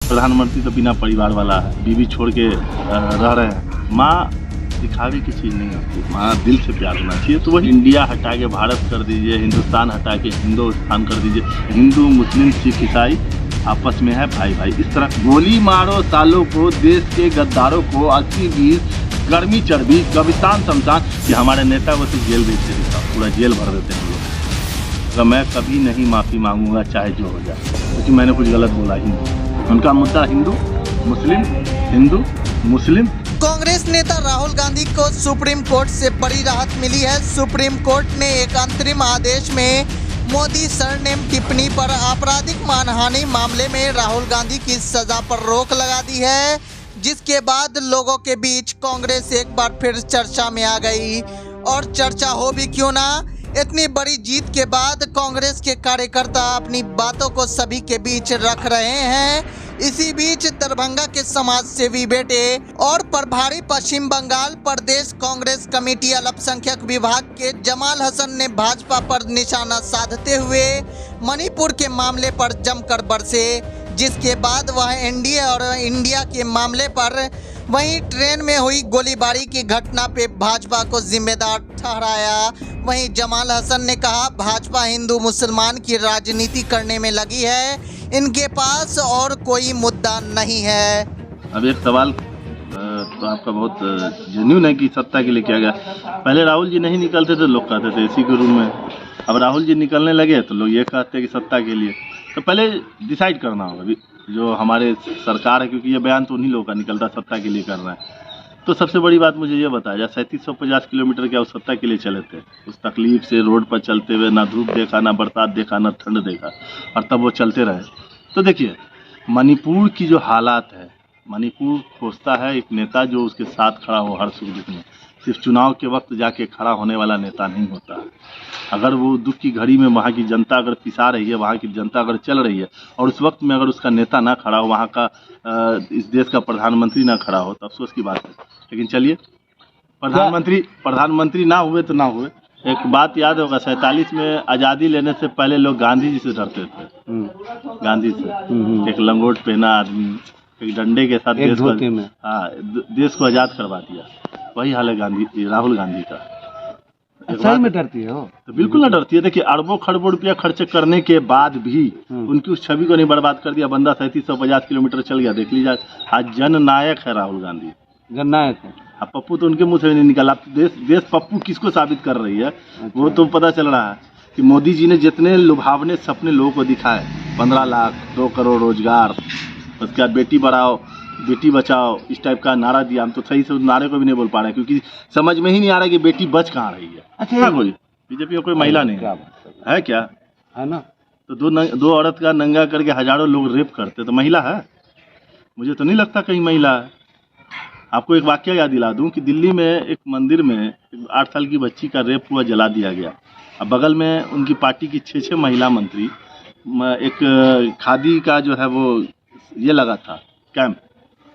प्रधानमंत्री तो बिना परिवार वाला है, बीवी छोड़ के रह रहे हैं। माँ दिखावे की चीज़ नहीं होती, माँ दिल से प्यार होना चाहिए। तो वही इंडिया हटा के भारत कर दीजिए, हिंदुस्तान हटा के हिंदुस्तान कर दीजिए। हिंदू मुस्लिम सिख ईसाई आपस में है भाई भाई। इस तरह गोली मारो सालों को, देश के गद्दारों को 80-20 गर्मी चर्बी कवितान शमशान कि हमारे नेता को तो जेल भेज देता, पूरा जेल भर देते हैं लोग। तो मैं कभी नहीं माफ़ी मांगूंगा चाहे जो हो जाए, क्योंकि मैंने कुछ गलत बोला ही नहीं। उनका मुद्दा हिंदू मुस्लिम। कांग्रेस नेता राहुल गांधी को सुप्रीम कोर्ट से बड़ी राहत मिली है। सुप्रीम कोर्ट ने एक अंतरिम आदेश में मोदी सरनेम टिप्पणी पर आपराधिक मानहानि मामले में राहुल गांधी की सजा पर रोक लगा दी है, जिसके बाद लोगों के बीच कांग्रेस एक बार फिर चर्चा में आ गई। और चर्चा हो भी क्यों ना, इतनी बड़ी जीत के बाद कांग्रेस के कार्यकर्ता अपनी बातों को सभी के बीच रख रहे हैं। इसी बीच दरभंगा के समाज सेवी बेटे और प्रभारी पश्चिम बंगाल प्रदेश कांग्रेस कमेटी अल्पसंख्यक विभाग के जमाल हसन ने भाजपा पर निशाना साधते हुए मणिपुर के मामले पर जमकर बरसे, जिसके बाद वह एनडीए और इंडिया के मामले पर वहीं ट्रेन में हुई गोलीबारी की घटना पे भाजपा को जिम्मेदार ठहराया। वहीं जमाल हसन ने कहा, भाजपा हिंदू मुसलमान की राजनीति करने में लगी है, इनके पास और कोई मुद्दा नहीं है। अब एक सवाल तो आपका बहुत जेन्युइन है कि सत्ता के लिए किया गया। पहले राहुल जी नहीं निकलते थे, लोग कहते थे इसी के रूम में। अब राहुल जी निकलने लगे तो लोग ये कहते हैं कि सत्ता के लिए। तो पहले डिसाइड करना होगा जो हमारे सरकार है, क्योंकि ये बयान तो उन्हीं लोगों का निकलता सत्ता के लिए कर रहे हैं। तो सबसे बड़ी बात मुझे ये बताया, 3750 किलोमीटर क्या उस सत्ता के लिए चले थे? उस तकलीफ से रोड पर चलते हुए, ना धूप देखा, ना बरसात देखा, ना ठंड देखा, और तब वो चलते रहे। तो देखिए, मणिपुर की जो हालात है, मणिपुर खोजता है एक नेता जो उसके साथ खड़ा हो हर सुख दुख में। सिर्फ चुनाव के वक्त जाके खड़ा होने वाला नेता नहीं होता है। अगर वो दुख की घड़ी में वहाँ की जनता अगर पिसा रही है, वहाँ की जनता अगर चल रही है, और उस वक्त में अगर उसका नेता ना खड़ा हो, वहाँ का इस देश का प्रधानमंत्री ना खड़ा हो, तो अफसोस की बात है। लेकिन चलिए, प्रधानमंत्री ना हुए तो ना हुए। एक बात याद होगा, 47 में आज़ादी लेने से पहले लोग गांधी जी से डरते थे। गांधी से एक लंगोट पहना आदमी एक डंडे के साथ देश को आज़ाद करवा दिया। वही हाल है राहुल गांधी का। सही में डरती है वो? तो बिल्कुल ना डरती है। देखिए, अरबों खरबों रुपया खर्च करने के बाद भी उनकी उस छवि को नहीं बर्बाद कर दिया। बंदा 3750 किलोमीटर चल गया। देख लीजिए, आज जननायक है राहुल गांधी, जननायक है। अब पप्पू तो उनके मुंह से नहीं निकला। देश पप्पू किसको साबित कर रही है? अच्छा। वो तो पता चल रहा है कि मोदी जी ने जितने लुभावने सपने लोगों को दिखाए, 15 लाख 2 करोड़ रोजगार, उसके बाद बेटी बढ़ाओ बेटी बचाओ, इस टाइप का नारा दिया। हम तो सही से उस नारे को भी नहीं बोल पा रहे, क्योंकि समझ में ही नहीं आ रहा कि बेटी बच कहाँ रही है। अच्छा, कोई बीजेपी में कोई महिला नहीं है क्या? है ना? तो दो औरत का नंगा करके हजारों लोग रेप करते, तो महिला है? मुझे तो नहीं लगता कहीं महिला है। आपको एक वाक्य याद दिला दूं कि दिल्ली में एक मंदिर में 8 साल की बच्ची का रेप हुआ, जला दिया गया। अब बगल में उनकी पार्टी की 6 महिला मंत्री, एक खादी का जो है वो ये लगा था कैंप,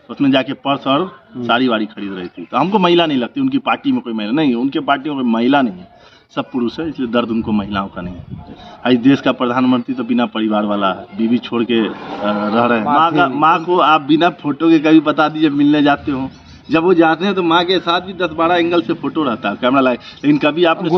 उसमें जाके पर्स और साड़ी वाड़ी खरीद रही थी। तो हमको महिला नहीं लगती, उनकी पार्टी में कोई महिला नहीं, उनके पार्टी में कोई महिला नहीं है, सब पुरुष है, इसलिए दर्द उनको महिलाओं का नहीं है। इस देश का प्रधानमंत्री तो बिना परिवार वाला है, बीवी छोड़ के रह रहे हैं। माँ को आप बिना फोटो के कभी बता दीजिए मिलने जाते हो, जब वो जाते हैं तो माँ के साथ भी 10-12 एंगल से फोटो रहता है, कैमरा लाइक। लेकिन कभी आपने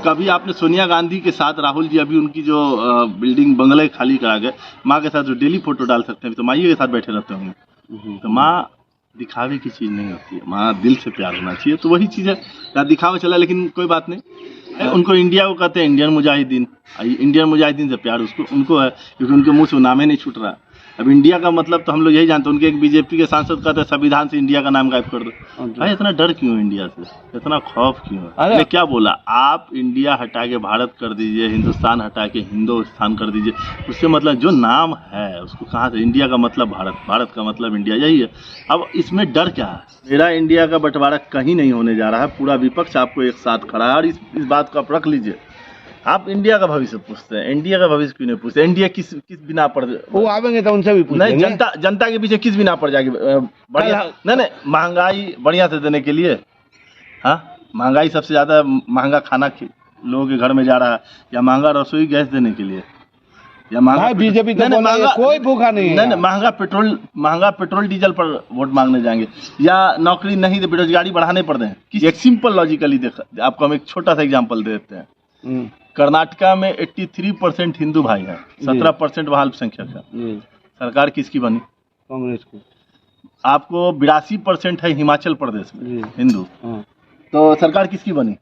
कभी आपने सोनिया गांधी के साथ, राहुल जी अभी उनकी जो बिल्डिंग बंगले खाली करा गए, माँ के साथ जो डेली फोटो डाल सकते हैं, तो माइये के साथ बैठे रहते होंगे। तो माँ दिखावे की चीज़ नहीं होती है, माँ दिल से प्यार होना चाहिए। तो वही चीज़ है, दिखावा चला, लेकिन कोई बात नहीं। उनको इंडिया को कहते हैं इंडियन मुजाहिदीन, इंडियन मुजाहिदीन से प्यार उनको है, क्योंकि उनके मुँह से नाम ही नहीं छूट रहा। अब इंडिया का मतलब तो हम लोग यही जानते हैं। उनके एक बीजेपी के सांसद कहते हैं संविधान से इंडिया का नाम गायब कर दो। भाई, इतना डर क्यों है इंडिया से, इतना खौफ क्यों है? अरे क्या बोला, आप इंडिया हटा के भारत कर दीजिए, हिंदुस्तान हटा के हिंदुस्तान कर दीजिए। उससे मतलब जो नाम है उसको कहाँ से, इंडिया का मतलब भारत, भारत का मतलब इंडिया, यही है। अब इसमें डर क्या है? मेरा इंडिया का बंटवारा कहीं नहीं होने जा रहा है। पूरा विपक्ष आपको एक साथ खड़ा है, और इस बात को आप रख लीजिए। आप इंडिया का भविष्य पूछते हैं, इंडिया का भविष्य क्यों नहीं पूछते? इंडिया किस बिना पर वो आवेंगे तो उनसे भी पूछेंगे। नहीं, जनता के पीछे किस बिना पर जाएगी? बढ़िया नहीं, महंगाई बढ़िया से देने के लिए। हाँ, महंगाई सबसे ज़्यादा महंगा खाना लोगों के घर में जा रहा है, या महंगा रसोई गैस देने के लिए? या महंगा भाई बीजेपी तो नहीं, नहीं, बोला ये महंगा- कोई भूखा नहीं है नहीं, यहाँ। महंगा पेट्रोल डीजल पर वोट मांगने जाएंगे या नौकरी नहीं दे बेरोजगारी बढ़ाने पर दें कि एक सिंपल लॉजिकली देख आपको हम एक छोटा सा एग्जांपल दे देते हैं। कर्नाटका में 83% हिंदू भाई हैं, 17% वहाँ अल्पसंख्यक है। जी, सरकार किसकी बनी? कांग्रेस को। आपको 82% है हिमाचल प्रदेश में जी। हिंदू, हाँ। तो सरकार किसकी बनी?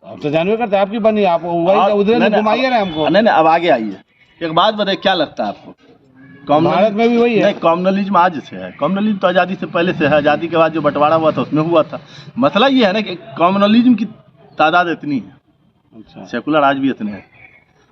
अब तो जानवे करते आपकी बनी, आप वही उधर नहीं, नहीं, घुमाइए ना हमको। नहीं अब आगे आइए, एक बात बताइए, क्या लगता है आपको भारत में भी वही है। नहीं, कम्युनलिज्म आज से है। कम्युनलिज्म तो आज़ादी से पहले से है। आज़ादी के बाद जो बंटवारा हुआ था उसमें हुआ था। मसला ये है ना कि कम्युनलिज्म की तादाद इतनी है, अच्छा, सेकुलर आज भी इतने हैं,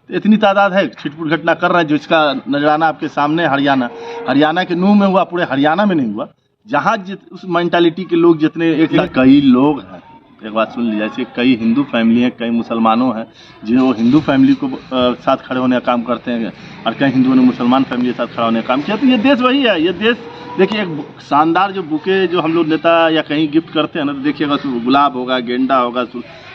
तो इतनी तादाद है, छिटपुट घटना कर रहे हैं। जो इसका नजराना आपके सामने हरियाणा के नूह में हुआ, पूरे हरियाणा में नहीं हुआ। जहाँ उस मेंटालिटी के लोग जितने कई लोग हैं, एक बात सुन लीजिए, जैसे कई हिंदू फैमिली हैं, कई मुसलमानों हैं जो हिंदू फैमिली को साथ खड़े होने का काम करते हैं, और कई हिंदुओं ने मुसलमान फैमिली के साथ खड़ा होने का काम किया। तो ये देश वही है। ये देश देखिए, एक शानदार जो बुके जो हम लोग नेता या कहीं गिफ्ट करते हैं ना, तो देखिएगा उसमें गुलाब होगा, गेंदा होगा,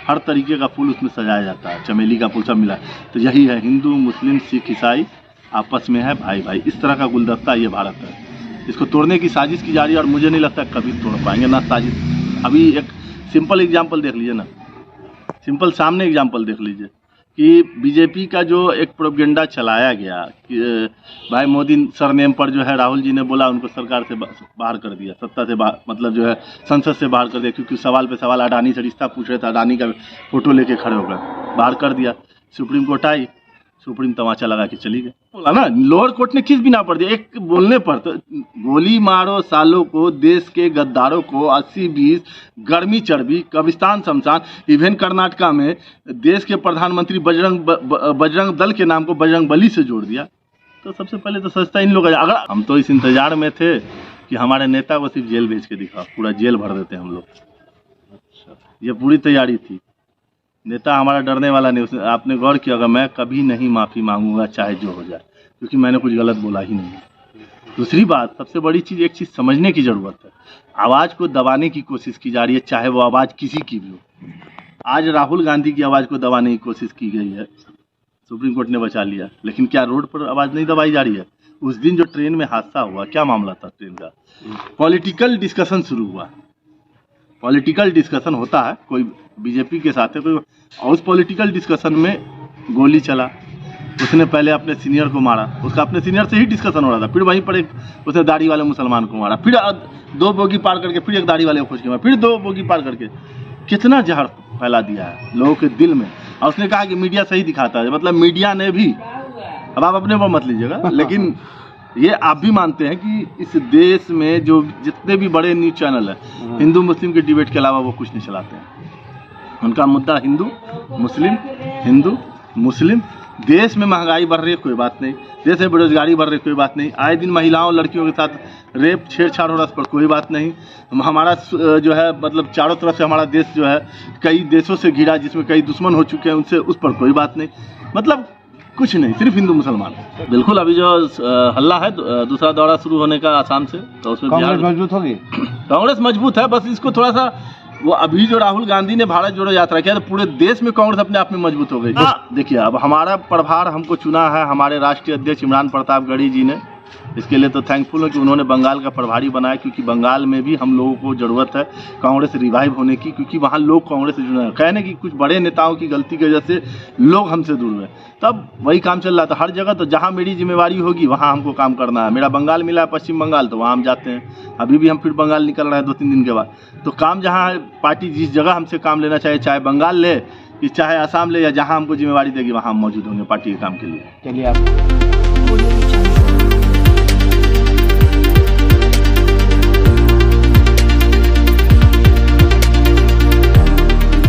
हर तरीके का फूल उसमें सजाया जाता है, चमेली का फूल सब मिला। तो यही है, हिंदू मुस्लिम सिख ईसाई आपस में है भाई भाई। इस तरह का गुलदस्ता ये भारत है। इसको तोड़ने की साजिश की जा रही है, और मुझे नहीं लगता कभी तोड़ पाएंगे ना साजिश। अभी एक सिंपल एग्जाम्पल देख लीजिए ना, सिंपल सामने एग्जाम्पल देख लीजिए कि बीजेपी का जो एक प्रोपेगेंडा चलाया गया कि भाई मोदी सरनेम पर जो है राहुल जी ने बोला उनको सरकार से बाहर कर दिया, सत्ता से बाहर, मतलब जो है संसद से बाहर कर दिया, क्योंकि सवाल पे सवाल अडानी से रिश्ता पूछ रहे थे, अडानी का फोटो लेके खड़े हो गए, बाहर कर दिया। सुप्रीम कोर्ट आई, सुप्रीम तमाचा लगा के चली गई। बोला ना, लोअर कोर्ट ने किस बिना पर दिया? एक बोलने पर तो गोली मारो सालों को, देश के गद्दारों को 80-20 गर्मी चर्बी, कब्रिस्तान शमशान। इवन कर्नाटका में देश के प्रधानमंत्री बजरंग दल के नाम को बजरंग बली से जोड़ दिया। तो सबसे पहले तो सस्ता इन लोग, अगर हम तो इस इंतजार में थे कि हमारे नेता को सिर्फ जेल भेज के दिखाओ, पूरा जेल भर देते हम लोग। ये पूरी तैयारी थी। नेता हमारा डरने वाला नहीं। उसने, आपने गौर किया होगा, मैं कभी नहीं माफ़ी मांगूंगा चाहे जो हो जाए, क्योंकि मैंने कुछ गलत बोला ही नहीं। दूसरी बात, सबसे बड़ी चीज़, एक चीज़ समझने की ज़रूरत है, आवाज़ को दबाने की कोशिश की जा रही है, चाहे वो आवाज़ किसी की भी हो। आज राहुल गांधी की आवाज़ को दबाने की कोशिश की गई है, सुप्रीम कोर्ट ने बचा लिया, लेकिन क्या रोड पर आवाज़ नहीं दबाई जा रही है? उस दिन जो ट्रेन में हादसा हुआ, क्या मामला था ट्रेन का? पॉलिटिकल डिस्कशन शुरू हुआ। पॉलिटिकल डिस्कशन होता है, कोई बीजेपी के साथ है कोई, और उस पॉलिटिकल डिस्कशन में गोली चला। उसने पहले अपने सीनियर को मारा, उसका अपने सीनियर से ही डिस्कशन हो रहा था, फिर वहीं पर एक उसने दाढ़ी वाले मुसलमान को मारा, फिर 2 बोगी पार करके फिर एक दाढ़ी वाले को खोज के मारा, फिर 2 बोगी पार करके। कितना जहर फैला दिया है लोगों के दिल में। और उसने कहा कि मीडिया सही दिखाता है, मतलब मीडिया ने भी, अब आप अपने पर मत लीजिएगा, लेकिन ये आप भी मानते हैं कि इस देश में जो जितने भी बड़े न्यूज चैनल है, हिंदू मुस्लिम के डिबेट के अलावा वो कुछ नहीं चलाते हैं। उनका मुद्दा हिंदू मुस्लिम। देश में महंगाई बढ़ रही है, कोई बात नहीं। देश में बेरोजगारी बढ़ रही है, कोई बात नहीं। आए दिन महिलाओं लड़कियों के साथ रेप छेड़छाड़ हो रहा है, उस पर कोई बात नहीं। हमारा जो है, मतलब चारों तरफ से हमारा देश जो है कई देशों से घिरा, जिसमें कई दुश्मन हो चुके हैं, उनसे उस पर कोई बात नहीं। मतलब कुछ नहीं, सिर्फ हिंदू मुसलमान। बिल्कुल, अभी जो हल्ला है दूसरा दौरा शुरू होने का आसाम से, तो उसमें कांग्रेस मजबूत होगी। कांग्रेस मजबूत है, बस इसको थोड़ा सा, वो अभी जो राहुल गांधी ने भारत जोड़ो यात्रा किया, तो पूरे देश में कांग्रेस अपने आप में मजबूत हो गई। देखिए, अब हमारा प्रभार हमको चुना है हमारे राष्ट्रीय अध्यक्ष इमरान प्रतापगढ़ी जी ने। इसके लिए तो थैंकफुल हूँ कि उन्होंने बंगाल का प्रभारी बनाया, क्योंकि बंगाल में भी हम लोगों को ज़रूरत है कांग्रेस रिवाइव होने की, क्योंकि वहाँ लोग कांग्रेस से जुड़े हैं। कहने की कुछ बड़े नेताओं की गलती की वजह से लोग हमसे दूर हुए, तब वही काम चल रहा था हर जगह। तो जहाँ मेरी जिम्मेवारी होगी वहाँ हमको काम करना है। मेरा बंगाल मिला है, पश्चिम बंगाल, तो वहाँ हम जाते हैं। अभी भी हम फिर बंगाल निकल रहे हैं 2-3 दिन के बाद। तो काम जहाँ पार्टी जिस जगह हमसे काम लेना चाहिए, चाहे बंगाल ले कि चाहे आसाम ले, या जहाँ हमको जिम्मेवारी देगी वहाँ हम मौजूद होंगे पार्टी के काम के लिए। चलिए आप